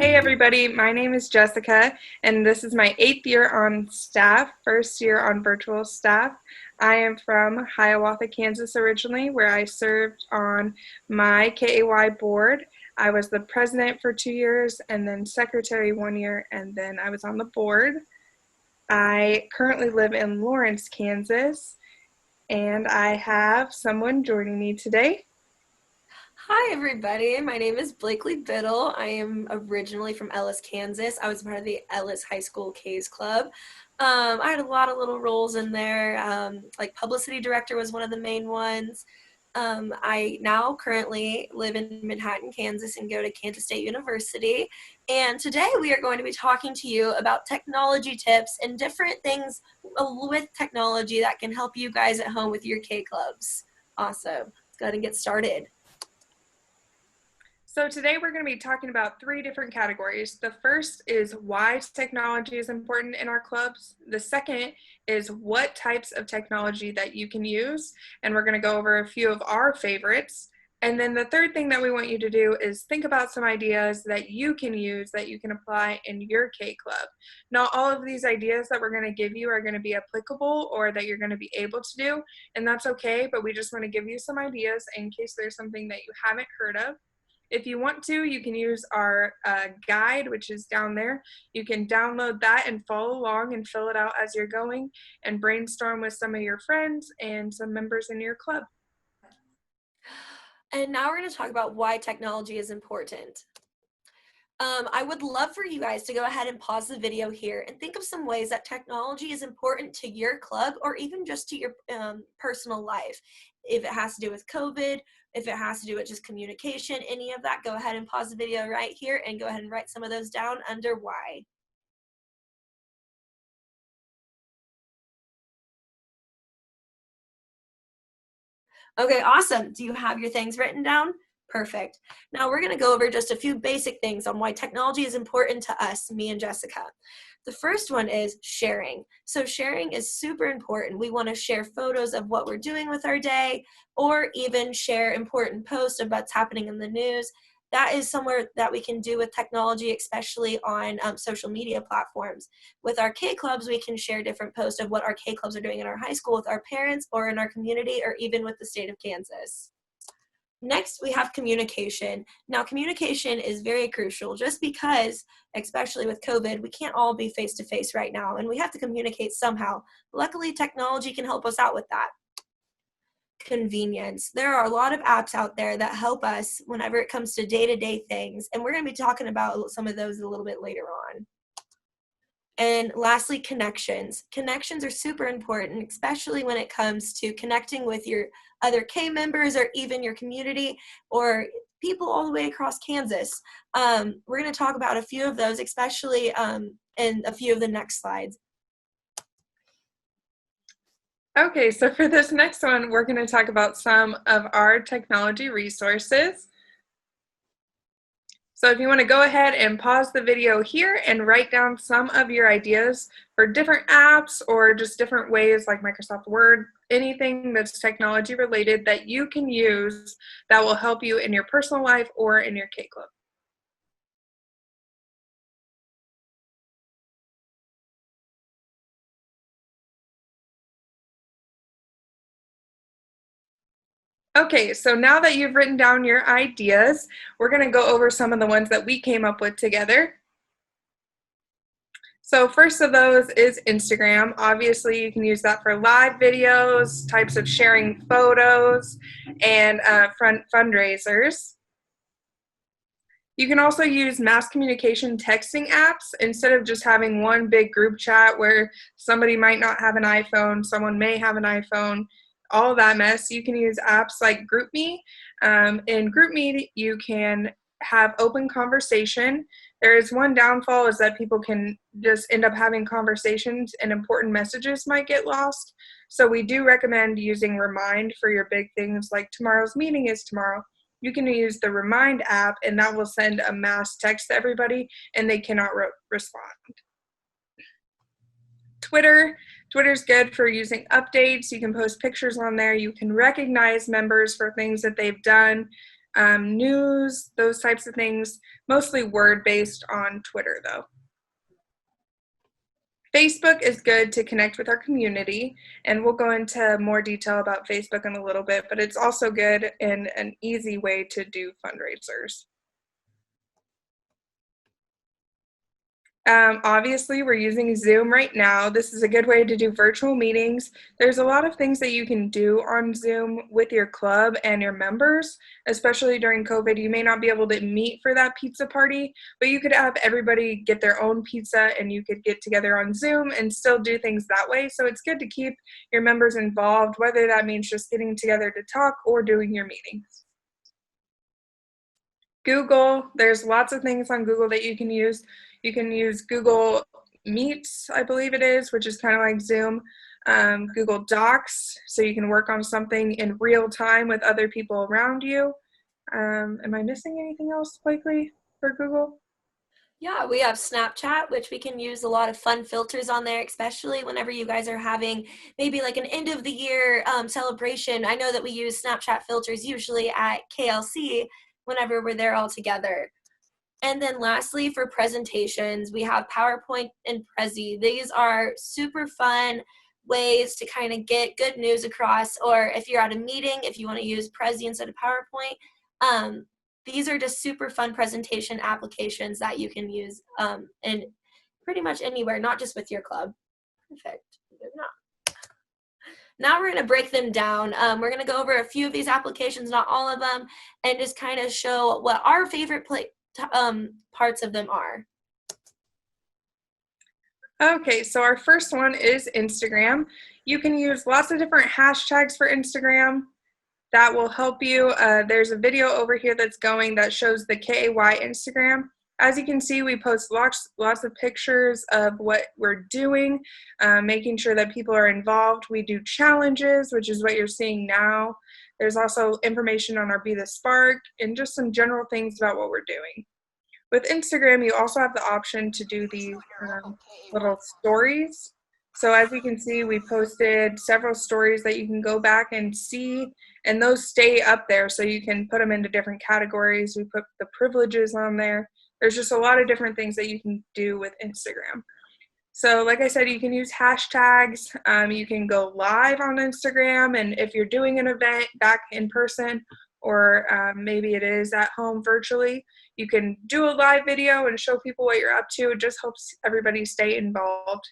Hey everybody, my name is Jessica and this is my 8th year on staff, first year on virtual staff. I am from Hiawatha, Kansas originally, where I served on my KAY board. I was the president for 2 years and then secretary 1 year, and then I was on the board. I currently live in Lawrence, Kansas, and I have someone joining me today. Hi, everybody. My name is Blakely Biddle. I am originally from Ellis, Kansas. I was part of the Ellis High School K's Club. I had a lot of little roles in there, like publicity director was one of the main ones. I now currently live in Manhattan, Kansas, and go to Kansas State University. And today we are going to be talking to you about technology tips and different things with technology that can help you guys at home with your K clubs. Awesome. Let's go ahead and get started. So today we're going to be talking about 3 different categories. The first is why technology is important in our clubs. The second is what types of technology that you can use, and we're going to go over a few of our favorites. And then the third thing that we want you to do is think about some ideas that you can use, that you can apply in your K club. Not all of these ideas that we're going to give you are going to be applicable or that you're going to be able to do, and that's okay, but we just want to give you some ideas in case there's something that you haven't heard of. If you want to, you can use our guide, which is down there. You can download that and follow along and fill it out as you're going and brainstorm with some of your friends and some members in your club. And now we're going to talk about why technology is important. I would love for you guys to go ahead and pause the video here and think of some ways that technology is important to your club or even just to your personal life. If it has to do with COVID, if it has to do with just communication, any of that, go ahead and pause the video right here and go ahead and write some of those down under why. Okay, awesome. Do you have your things written down? Perfect. Now we're going to go over just a few basic things on why technology is important to us, me and Jessica. The first one is sharing. So sharing is super important. We want to share photos of what we're doing with our day, or even share important posts of what's happening in the news. That is somewhere that we can do with technology, especially on social media platforms. With our K clubs, we can share different posts of what our K clubs are doing in our high school with our parents or in our community or even with the state of Kansas. Next, we have communication. Now, communication is very crucial just because, especially with COVID, we can't all be face-to-face right now, and we have to communicate somehow. Luckily, technology can help us out with that. Convenience. There are a lot of apps out there that help us whenever it comes to day-to-day things, and we're going to be talking about some of those a little bit later on. And lastly, connections. Connections are super important, especially when it comes to connecting with your other K members or even your community or people all the way across Kansas. We're going to talk about a few of those, especially in a few of the next slides. Okay, so for this next one, we're going to talk about some of our technology resources. So if you want to go ahead and pause the video here and write down some of your ideas for different apps or just different ways like Microsoft Word, anything that's technology related that you can use that will help you in your personal life or in your K club. Okay, so now that you've written down your ideas, we're going to go over some of the ones that we came up with together. So first of those is Instagram. Obviously, you can use that for live videos, types of sharing photos, and fundraisers. You can also use mass communication texting apps instead of just having one big group chat where somebody might not have an iPhone, someone may have an iPhone, all that mess. You can use apps like GroupMe. In GroupMe, you can have open conversation. There is one downfall is that people can just end up having conversations and important messages might get lost. So we do recommend using Remind for your big things like tomorrow's meeting is tomorrow. You can use the Remind app and that will send a mass text to everybody and they cannot respond. Twitter's good for using updates. You can post pictures on there. You can recognize members for things that they've done. news, those types of things, mostly word-based on Twitter, though. Facebook is good to connect with our community, and we'll go into more detail about Facebook in a little bit, but it's also good and an easy way to do fundraisers. Obviously, we're using Zoom right now. This is a good way to do virtual meetings. There's a lot of things that you can do on Zoom with your club and your members, especially during COVID. You may not be able to meet for that pizza party, but you could have everybody get their own pizza and you could get together on Zoom and still do things that way. So it's good to keep your members involved, whether that means just getting together to talk or doing your meetings. Google, there's lots of things on Google that you can use. You can use Google Meets, I believe it is, which is kind of like Zoom. Google Docs, so you can work on something in real time with other people around you. Am I missing anything else, Blakely, for Google? Yeah, we have Snapchat, which we can use a lot of fun filters on there, especially whenever you guys are having maybe like an end of the year celebration. I know that we use Snapchat filters usually at KLC whenever we're there all together. And then lastly, for presentations, we have PowerPoint and Prezi. These are super fun ways to kind of get good news across, or if you're at a meeting, if you want to use Prezi instead of PowerPoint, these are just super fun presentation applications that you can use in pretty much anywhere, not just with your club. Perfect. Now we're going to break them down. We're going to go over a few of these applications, not all of them, and just kind of show what our favorite parts of them are. Okay, so our first one is Instagram. You can use lots of different hashtags for Instagram. That will help you. There's a video over here that's going that shows the KAY Instagram. As you can see, we post lots of pictures of what we're doing, making sure that people are involved. We do challenges, which is what you're seeing now. There's also information on our Be the Spark and just some general things about what we're doing. With Instagram, you also have the option to do these little stories. So as you can see, we posted several stories that you can go back and see, and those stay up there so you can put them into different categories. We put the privileges on there. There's just a lot of different things that you can do with Instagram. So like I said, you can use hashtags. You can go live on Instagram, and if you're doing an event back in person, or maybe it is at home virtually, you can do a live video and show people what you're up to. It just helps everybody stay involved.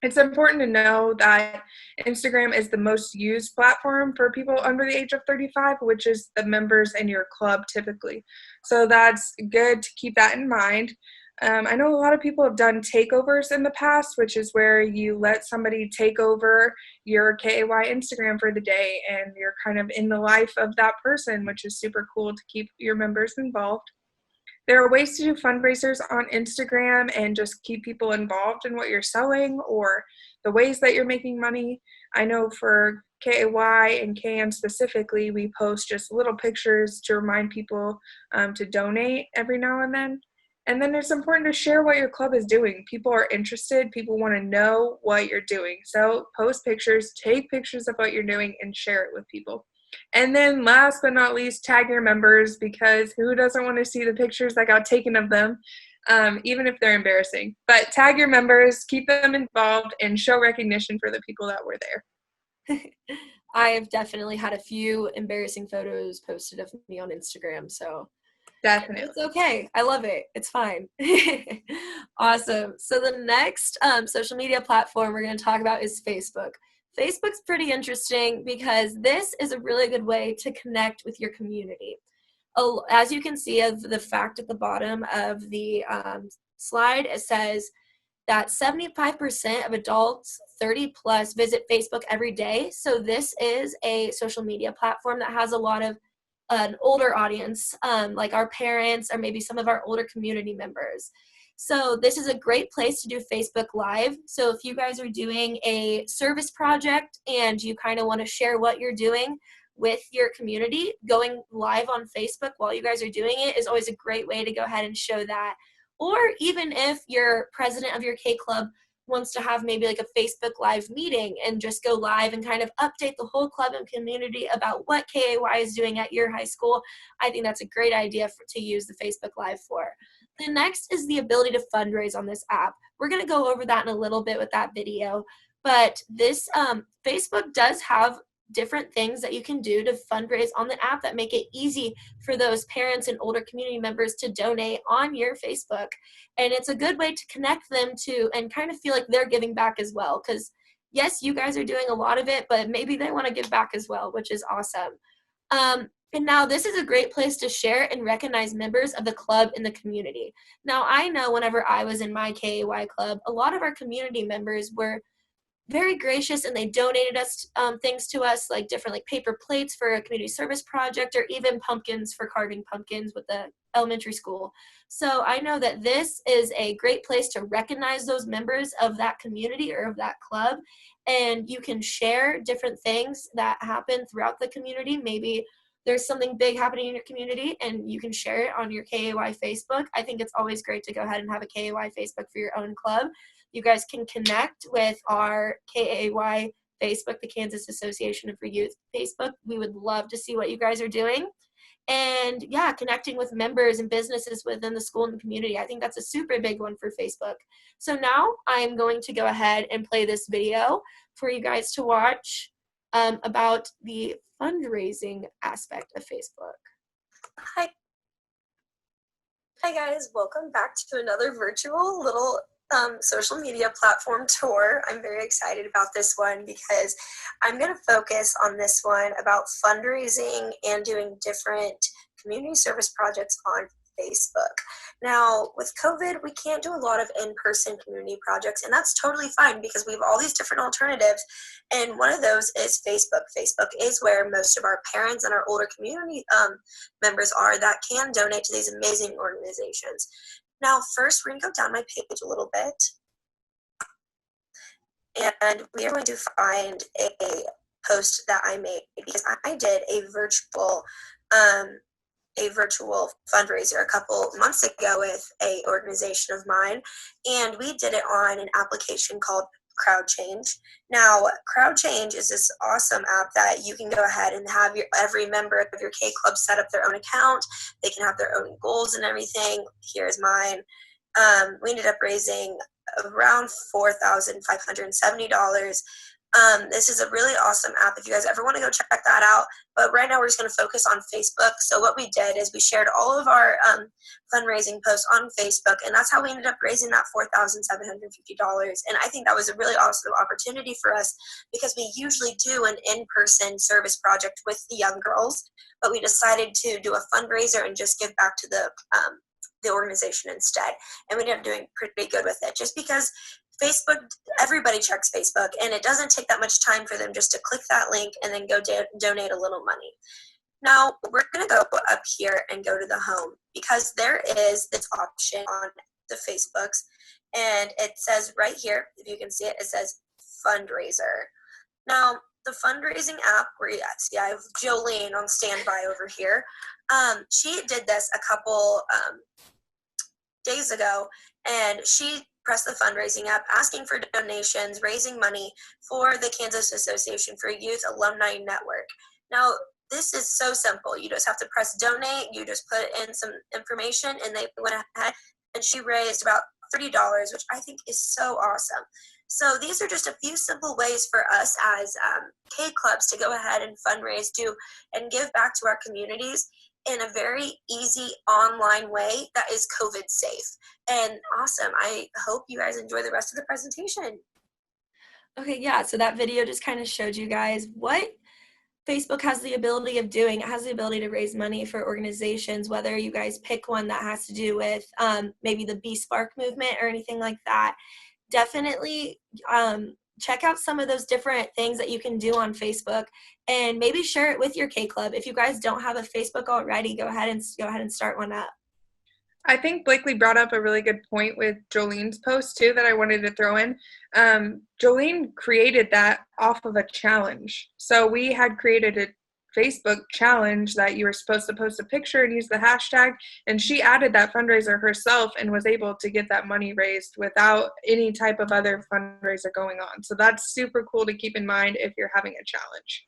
It's important to know that Instagram is the most used platform for people under the age of 35, which is the members in your club typically. So that's good to keep that in mind. I know a lot of people have done takeovers in the past, which is where you let somebody take over your KAY Instagram for the day and you're kind of in the life of that person, which is super cool to keep your members involved. There are ways to do fundraisers on Instagram and just keep people involved in what you're selling or the ways that you're making money. I know for KAY and KN specifically, we post just little pictures to remind people to donate every now and then. And then it's important to share what your club is doing. People are interested. People want to know what you're doing. So post pictures, take pictures of what you're doing, and share it with people. And then last but not least, tag your members, because who doesn't want to see the pictures that got taken of them, even if they're embarrassing. But tag your members, keep them involved, and show recognition for the people that were there. I have definitely had a few embarrassing photos posted of me on Instagram, so definitely. It's okay. I love it. It's fine. Awesome. So the next social media platform we're going to talk about is Facebook. Facebook's pretty interesting because this is a really good way to connect with your community. As you can see of the fact at the bottom of the slide, it says that 75% of adults 30 plus visit Facebook every day. So this is a social media platform that has a lot of an older audience, like our parents or maybe some of our older community members. So this is a great place to do Facebook Live. So if you guys are doing a service project and you kind of want to share what you're doing with your community, going live on Facebook while you guys are doing it is always a great way to go ahead and show that. Or even if you're president of your K Club, wants to have maybe like a Facebook Live meeting and just go live and kind of update the whole club and community about what KAY is doing at your high school, I think that's a great idea to use the Facebook Live for. The next is the ability to fundraise on this app. We're going to go over that in a little bit with that video, but this Facebook does have different things that you can do to fundraise on the app that make it easy for those parents and older community members to donate on your Facebook. And it's a good way to connect them to and kind of feel like they're giving back as well. Because yes, you guys are doing a lot of it, but maybe they want to give back as well, which is awesome. And now this is a great place to share and recognize members of the club in the community. Now I know whenever I was in my KAY club, a lot of our community members were very gracious, and they donated us things to us, like different like paper plates for a community service project, or even pumpkins for carving pumpkins with the elementary school. So I know that this is a great place to recognize those members of that community or of that club, and you can share different things that happen throughout the community. Maybe there's something big happening in your community and you can share it on your KAY Facebook. I think it's always great to go ahead and have a KAY Facebook for your own club. You guys can connect with our KAY Facebook, the Kansas Association for Youth Facebook. We would love to see what you guys are doing. And yeah, connecting with members and businesses within the school and the community. I think that's a super big one for Facebook. So now I'm going to go ahead and play this video for you guys to watch about the fundraising aspect of Facebook. Hi. Hi guys, welcome back to another virtual little social media platform tour. I'm very excited about this one because I'm going to focus on this one about fundraising and doing different community service projects on Facebook. Now, with COVID, we can't do a lot of in-person community projects, and that's totally fine because we have all these different alternatives, and one of those is Facebook. Facebook is where most of our parents and our older community members are that can donate to these amazing organizations. Now, first, we're going to go down my page a little bit, and we are going to find a post that I made because I did a virtual fundraiser a couple months ago with an organization of mine, and we did it on an application called CrowdChange. Now, CrowdChange is this awesome app that you can go ahead and have every member of your K club set up their own account. They can have their own goals and everything. Here's mine. We ended up raising around $4,570. This is a really awesome app if you guys ever want to go check that out. But right now we're just going to focus on Facebook. So what we did is we shared all of our fundraising posts on Facebook, and that's how we ended up raising that $4,750. And I think that was a really awesome opportunity for us because we usually do an in-person service project with the young girls, but we decided to do a fundraiser and just give back to the organization instead. And we ended up doing pretty good with it just because Facebook, everybody checks Facebook, and it doesn't take that much time for them just to click that link and then go donate a little money. Now, we're going to go up here and go to the home because there is this option on the Facebooks, and it says right here, if you can see it, it says fundraiser. Now, the fundraising app, where you see I have Jolene on standby over here, she did this a couple days ago, and she pressed the fundraising app asking for donations, raising money for the Kansas Association for Youth Alumni Network. Now, this is so simple. You just have to press donate, you just put in some information, and they went ahead and she raised about $30, which I think is so awesome. So these are just a few simple ways for us as K clubs to go ahead and fundraise and give back to our communities in a very easy online way that is COVID safe. And awesome. I hope you guys enjoy the rest of the presentation. Okay, yeah, so that video just kind of showed you guys what Facebook has the ability of doing. It has the ability to raise money for organizations, whether you guys pick one that has to do with maybe the B-Spark movement or anything like that. Definitely check out some of those different things that you can do on Facebook, and maybe share it with your K club. If you guys don't have a Facebook already, go ahead and start one up. I think Blakely brought up a really good point with Jolene's post too that I wanted to throw in. Jolene created that off of a challenge. So we had created Facebook challenge that you were supposed to post a picture and use the hashtag, and she added that fundraiser herself and was able to get that money raised without any type of other fundraiser going on. So that's super cool to keep in mind if you're having a challenge.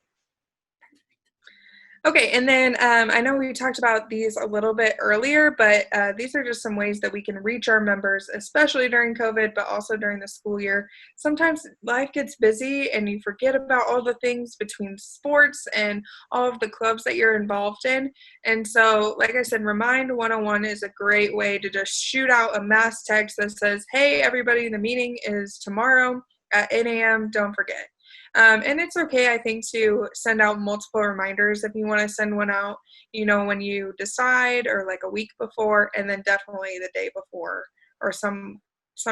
Okay, and then I know we talked about these a little bit earlier, but these are just some ways that we can reach our members, especially during COVID, but also during the school year. Sometimes life gets busy and you forget about all the things between sports and all of the clubs that you're involved in. And so, like I said, Remind 101 is a great way to just shoot out a mass text that says, hey, everybody, the meeting is tomorrow at 8 a.m., don't forget. And it's okay, I think, to send out multiple reminders if you want to send one out, when you decide, or like a week before, and then definitely the day before, or some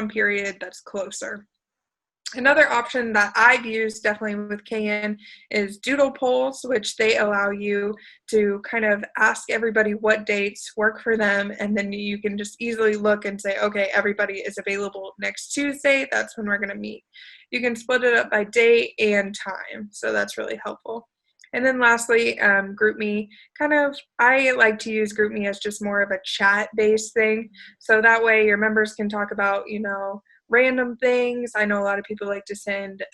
period that's closer. Another option that I've used definitely with KN is doodle polls, which they allow you to kind of ask everybody what dates work for them, and then you can just easily look and say, okay, everybody is available next Tuesday, that's when we're going to meet. You can split it up by date and time, so that's really helpful. And then lastly, GroupMe. I like to use GroupMe as just more of a chat-based thing, so that way your members can talk about, random things. I know a lot of people like to send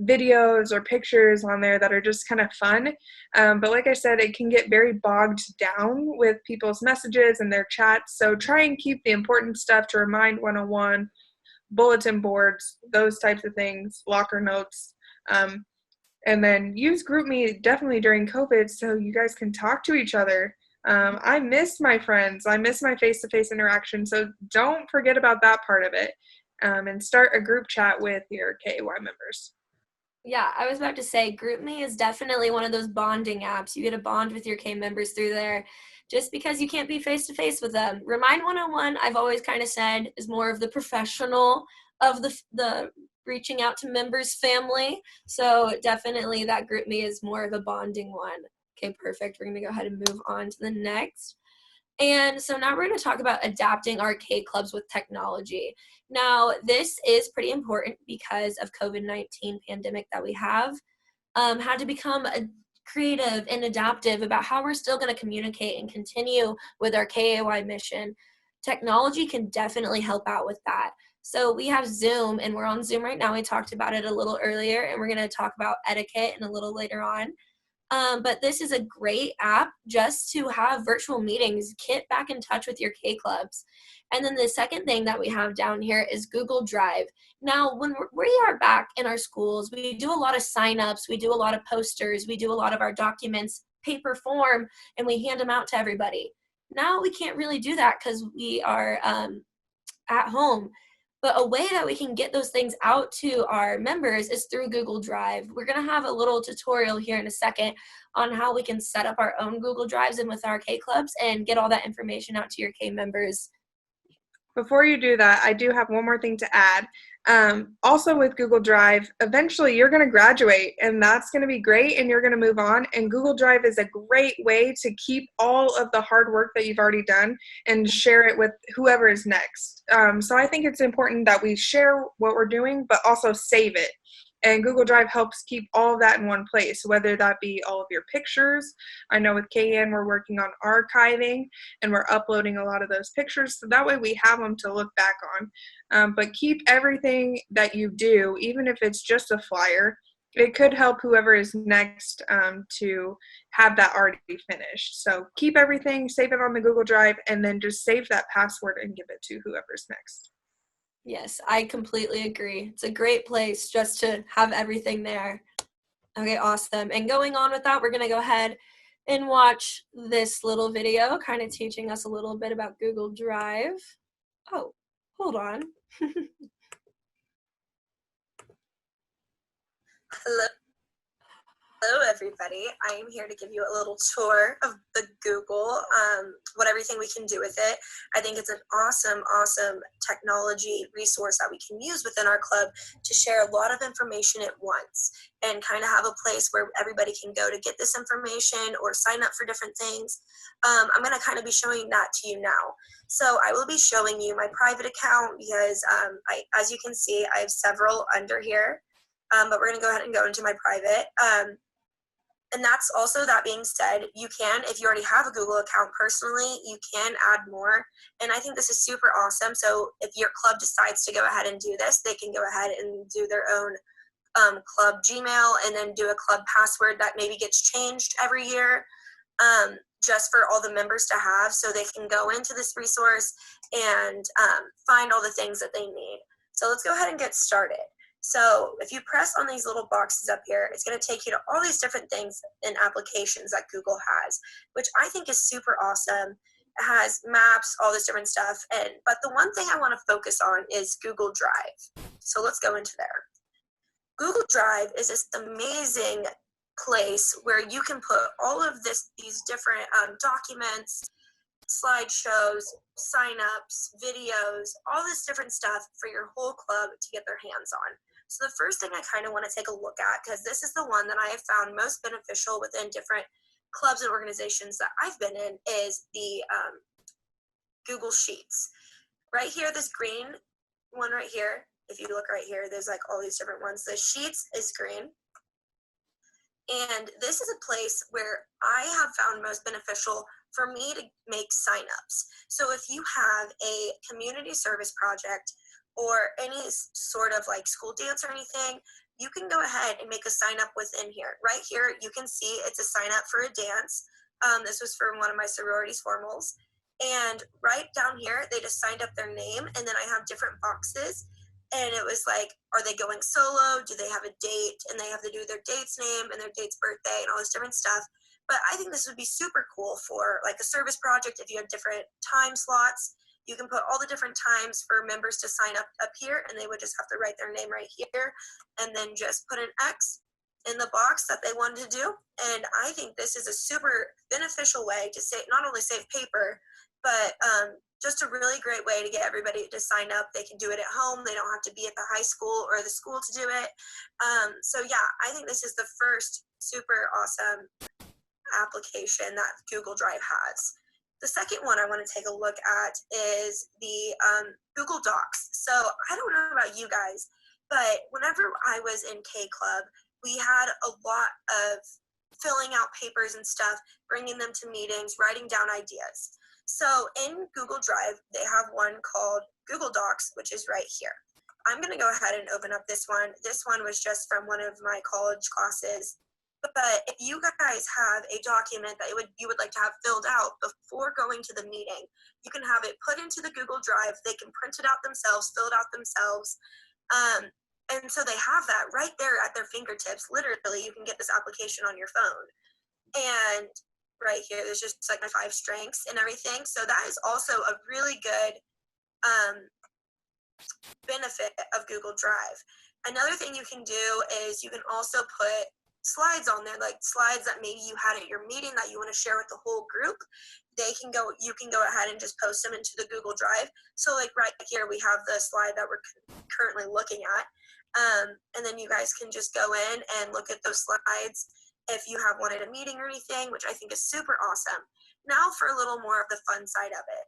videos or pictures on there that are just kind of fun. But like I said, it can get very bogged down with people's messages and their chats. So try and keep the important stuff to Remind 101, bulletin boards, those types of things, locker notes. And then use GroupMe definitely during COVID so you guys can talk to each other. I miss my friends. I miss my face-to-face interaction. So don't forget about that part of it. And start a group chat with your KY members. Yeah, I was about to say, GroupMe is definitely one of those bonding apps. You get a bond with your K members through there just because you can't be face-to-face with them. Remind 101, I've always kind of said, is more of the professional of the reaching out to members family. So definitely that GroupMe is more of a bonding one. Okay, perfect. We're going to go ahead and move on to the next. And so now we're going to talk about adapting our K clubs with technology. Now, this is pretty important because of COVID-19 pandemic that we have. Had to become creative and adaptive about how we're still going to communicate and continue with our KAY mission. Technology can definitely help out with that. So we have Zoom, and we're on Zoom right now. We talked about it a little earlier, and we're going to talk about etiquette in a little later on. But this is a great app just to have virtual meetings, get back in touch with your K clubs. And then the second thing that we have down here is Google Drive. Now, when we are back in our schools, we do a lot of signups, we do a lot of posters, we do a lot of our documents paper form, and we hand them out to everybody. Now we can't really do that because we are at home. But a way that we can get those things out to our members is through Google Drive. We're going to have a little tutorial here in a second on how we can set up our own Google Drives in with our K clubs and get all that information out to your K members. Before you do that, I do have one more thing to add. Also with Google Drive, eventually you're going to graduate, and that's going to be great, and you're going to move on. And Google Drive is a great way to keep all of the hard work that you've already done and share it with whoever is next. So I think it's important that we share what we're doing, but also save it. And Google Drive helps keep all of that in one place, whether that be all of your pictures. I know with KN we're working on archiving, and we're uploading a lot of those pictures, so that way we have them to look back on. But keep everything that you do, even if it's just a flyer. It could help whoever is next to have that already finished. So keep everything, save it on the Google Drive, and then just save that password and give it to whoever's next. Yes, I completely agree. It's a great place just to have everything there. Okay, awesome. And going on with that, we're going to go ahead and watch this little video, kind of teaching us a little bit about Google Drive. Oh, hold on. Hello everybody, I am here to give you a little tour of the Google, what everything we can do with it. I think it's an awesome technology resource that we can use within our club to share a lot of information at once and kind of have a place where everybody can go to get this information or sign up for different things. I'm going to kind of be showing that to you now. So I will be showing you my private account because as you can see, I have several under here. But we're going to go ahead and go into my private. And that's also, that being said, you can, if you already have a Google account personally, you can add more. And I think this is super awesome. So if your club decides to go ahead and do this, they can go ahead and do their own club Gmail and then do a club password that maybe gets changed every year, just for all the members to have, so they can go into this resource and find all the things that they need. So let's go ahead and get started. So if you press on these little boxes up here, it's going to take you to all these different things and applications that Google has, which I think is super awesome. It has maps, all this different stuff. But the one thing I want to focus on is Google Drive. So let's go into there. Google Drive is this amazing place where you can put all of these different documents, slideshows, signups, videos, all this different stuff for your whole club to get their hands on. So the first thing I kind of want to take a look at, because this is the one that I have found most beneficial within different clubs and organizations that I've been in, is the Google Sheets. Right here, this green one right here, if you look right here, there's like all these different ones. The Sheets is green. And this is a place where I have found most beneficial for me to make signups. So if you have a community service project or any sort of like school dance or anything, you can go ahead and make a sign up within here. Right here, you can see it's a sign up for a dance. This was for one of my sororities formals. And right down here, they just signed up their name, and then I have different boxes. And it was like, are they going solo? Do they have a date? And they have to do their date's name and their date's birthday and all this different stuff. But I think this would be super cool for like a service project. If you have different time slots, you can put all the different times for members to sign up here, and they would just have to write their name right here and then just put an X in the box that they wanted to do. And I think this is a super beneficial way to not only save paper, but just a really great way to get everybody to sign up. They can do it at home. They don't have to be at the high school or the school to do it. So yeah, I think this is the first super awesome application that Google Drive has. The second one I want to take a look at is the Google Docs. So I don't know about you guys, but whenever I was in K Club, we had a lot of filling out papers and stuff, bringing them to meetings, writing down ideas. So in Google Drive, they have one called Google Docs, which is right here. I'm going to go ahead and open up this one. This one was just from one of my college classes. But if you guys have a document that you would like to have filled out before going to the meeting, you can have it put into the Google Drive. They can print it out themselves, fill it out themselves. And so they have that right there at their fingertips. Literally, you can get this application on your phone. And right here, there's just like my 5 strengths and everything. So that is also a really good benefit of Google Drive. Another thing you can do is you can also put slides on there, like slides that maybe you had at your meeting that you want to share with the whole group. You can go ahead and just post them into the Google Drive. So like right here, we have the slide that we're currently looking at. And then you guys can just go in and look at those slides if you have one at a meeting or anything, which I think is super awesome. Now for a little more of the fun side of it.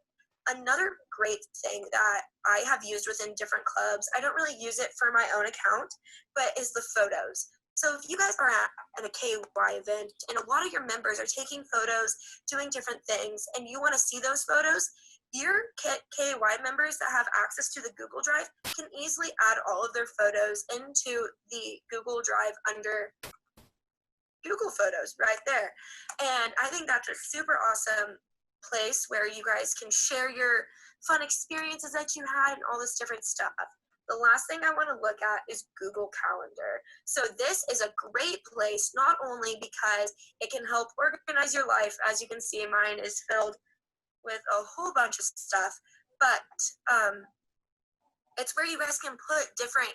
Another great thing that I have used within different clubs, I don't really use it for my own account, but is the photos. So if you guys are at a KY event and a lot of your members are taking photos, doing different things, and you want to see those photos, your KY members that have access to the Google Drive can easily add all of their photos into the Google Drive under Google Photos right there. And I think that's a super awesome place where you guys can share your fun experiences that you had and all this different stuff. The last thing I want to look at is Google Calendar. So this is a great place, not only because it can help organize your life. As you can see, mine is filled with a whole bunch of stuff, but it's where you guys can put different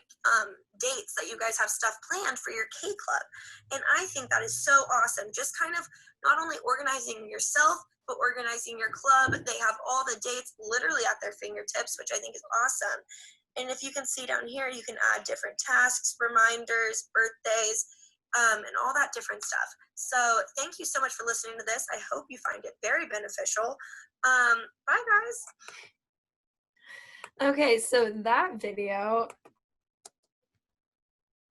dates that you guys have stuff planned for your K Club. And I think that is so awesome. Just kind of not only organizing yourself, but organizing your club. They have all the dates literally at their fingertips, which I think is awesome. And if you can see down here, you can add different tasks, reminders, birthdays, and all that different stuff. So thank you so much for listening to this. I hope you find it very beneficial. Bye, guys. Okay, so that video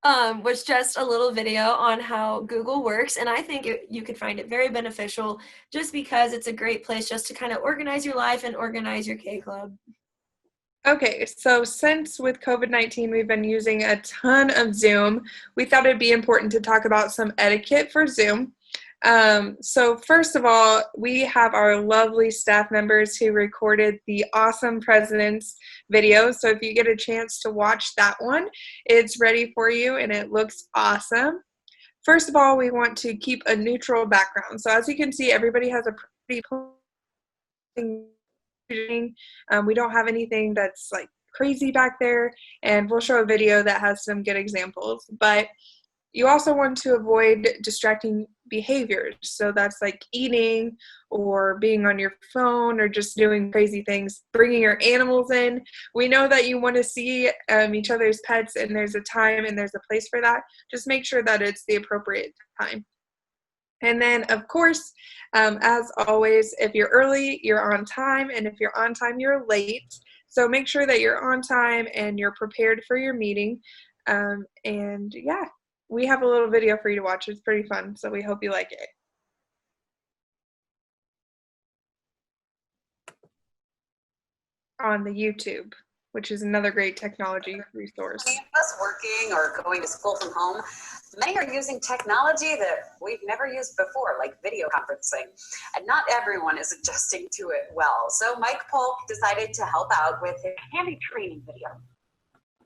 was just a little video on how Google works. And I think you could find it very beneficial just because it's a great place just to kind of organize your life and organize your K Club. Okay, so since with COVID-19 we've been using a ton of Zoom, we thought it'd be important to talk about some etiquette for Zoom. So first of all, we have our lovely staff members who recorded the awesome president's video. So if you get a chance to watch that one, it's ready for you and it looks awesome. First of all, we want to keep a neutral background. So as you can see, everybody has a pretty we don't have anything that's like crazy back there, and we'll show a video that has some good examples. But you also want to avoid distracting behaviors. So that's like eating or being on your phone or just doing crazy things, bringing your animals in. We know that you want to see each other's pets, and there's a time and there's a place for that. Just make sure that it's the appropriate time. And then, of course, as always, if you're early, you're on time, and if you're on time, you're late. So make sure that you're on time and you're prepared for your meeting. And yeah, we have a little video for you to watch. It's pretty fun, so we hope you like it. On the YouTube, which is another great technology resource. Many of us working or going to school from home, many are using technology that we've never used before, like video conferencing, and not everyone is adjusting to it well. So Mike Polk decided to help out with a handy training video.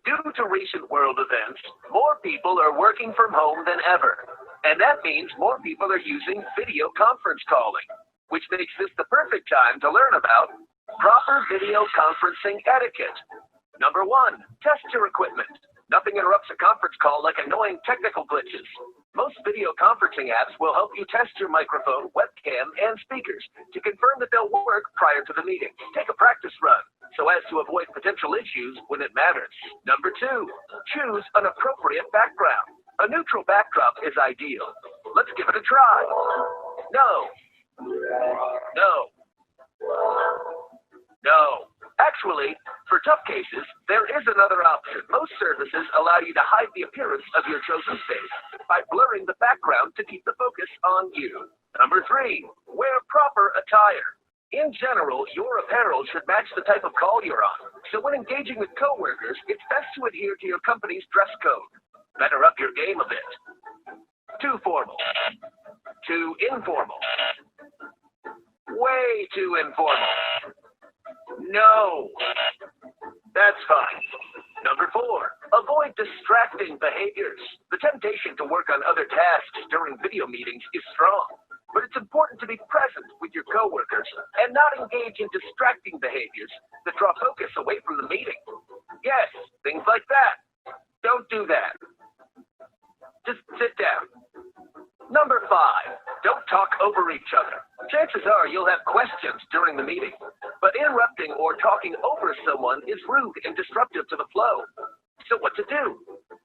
Due to recent world events, more people are working from home than ever. And that means more people are using video conference calling, which makes this the perfect time to learn about proper video conferencing etiquette. Number 1, test your equipment. Nothing interrupts a conference call like annoying technical glitches. Most video conferencing apps will help you test your microphone, webcam, and speakers to confirm that they'll work prior to the meeting. Take a practice run so as to avoid potential issues when it matters. Number 2, choose an appropriate background. A neutral backdrop is ideal. Let's give it a try. No. No. No. Actually, for tough cases, there is another option. Most services allow you to hide the appearance of your chosen face by blurring the background to keep the focus on you. Number 3, wear proper attire. In general, your apparel should match the type of call you're on. So when engaging with coworkers, it's best to adhere to your company's dress code. Better up your game a bit. Too formal. Too informal. Way too informal. No. That's fine. Number 4, avoid distracting behaviors. The temptation to work on other tasks during video meetings is strong, but it's important to be present with your coworkers and not engage in distracting behaviors that draw focus away from the meeting. Yes, things like that. Don't do that. Just sit down. Number 5, don't talk over each other. Chances are you'll have questions during the meeting, but interrupting or talking over someone is rude and disruptive to the flow. So what to do?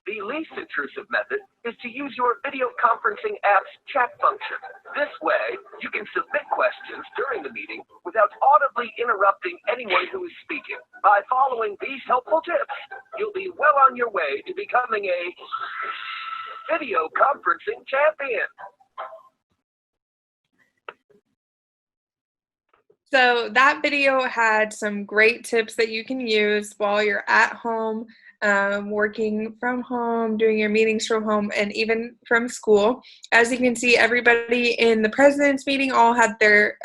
The least intrusive method is to use your video conferencing app's chat function. This way, you can submit questions during the meeting without audibly interrupting anyone who is speaking. By following these helpful tips, you'll be well on your way to becoming a video conferencing champion. So that video had some great tips that you can use while you're at home, working from home, doing your meetings from home, and even from school. As you can see, everybody in the president's meeting all had their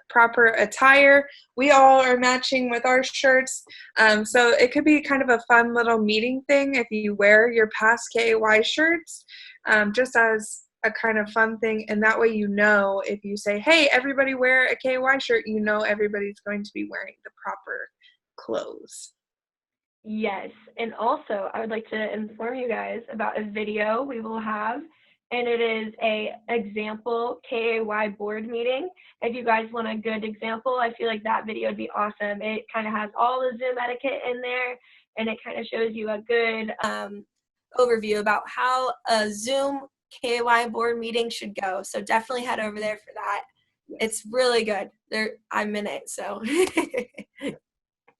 proper attire. We all are matching with our shirts. So it could be kind of a fun little meeting thing if you wear your past KAY shirts, just as a kind of fun thing, and that way you know if you say, hey, everybody wear a KY shirt, you know everybody's going to be wearing the proper clothes. Yes, and also I would like to inform you guys about a video we will have, and it is a example KAY board meeting. If you guys want a good example, I feel like that video would be awesome. It kind of has all the Zoom etiquette in there, and it kind of shows you a good overview about how a Zoom KAY board meeting should go. So definitely head over there for that. It's really good. I'm in it, so.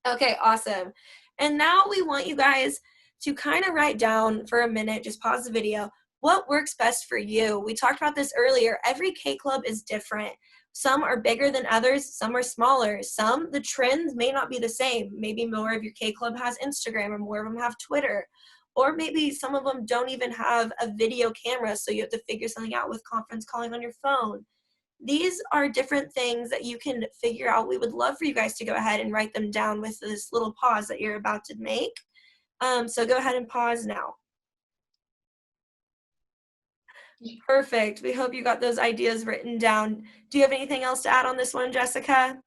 Okay, awesome. And now we want you guys to kind of write down for a minute, just pause the video, what works best for you. We talked about this earlier. Every K club is different. Some are bigger than others, some are smaller. The trends may not be the same. Maybe more of your K club has Instagram, or more of them have Twitter. Or maybe some of them don't even have a video camera, so you have to figure something out with conference calling on your phone. These are different things that you can figure out. We would love for you guys to go ahead and write them down with this little pause that you're about to make. So go ahead and pause now. Perfect. We hope you got those ideas written down. Do you have anything else to add on this one, Jessica?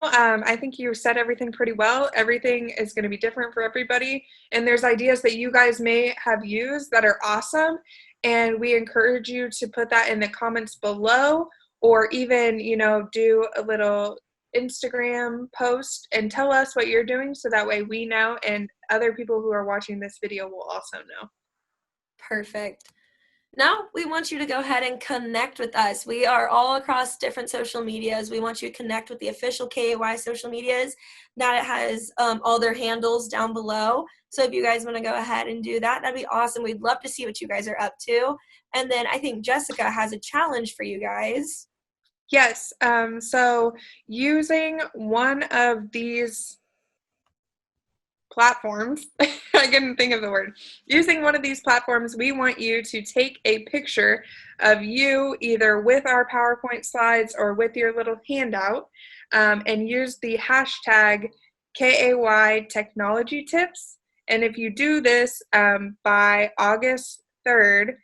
I think you said everything pretty well. Everything is going to be different for everybody. And there's ideas that you guys may have used that are awesome. And we encourage you to put that in the comments below, or even, do a little Instagram post and tell us what you're doing, so that way we know and other people who are watching this video will also know. Perfect. Now we want you to go ahead and connect with us. We are all across different social medias. We want you to connect with the official KAY social medias. That it has all their handles down below. So if you guys want to go ahead and do that, that'd be awesome. We'd love to see what you guys are up to. And then I think Jessica has a challenge for you guys. Yes. So using one of these platforms, I couldn't think of the word. Using one of these platforms, we want you to take a picture of you either with our PowerPoint slides or with your little handout, and use the hashtag KAY Technology Tips. And if you do this by August 3rd,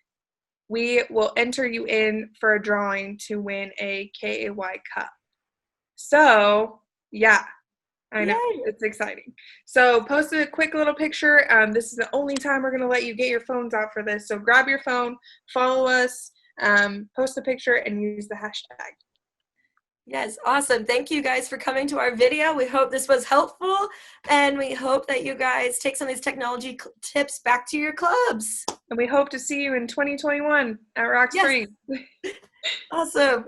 we will enter you in for a drawing to win a KAY cup. So, yeah. I know, Yay. it's exciting. So post a quick little picture. This is the only time we're going to let you get your phones out for this. So grab your phone, follow us, post a picture, and use the hashtag. Yes, awesome. Thank you guys for coming to our video. We hope this was helpful, and we hope that you guys take some of these technology tips back to your clubs. And we hope to see you in 2021 at Rock Springs. Awesome.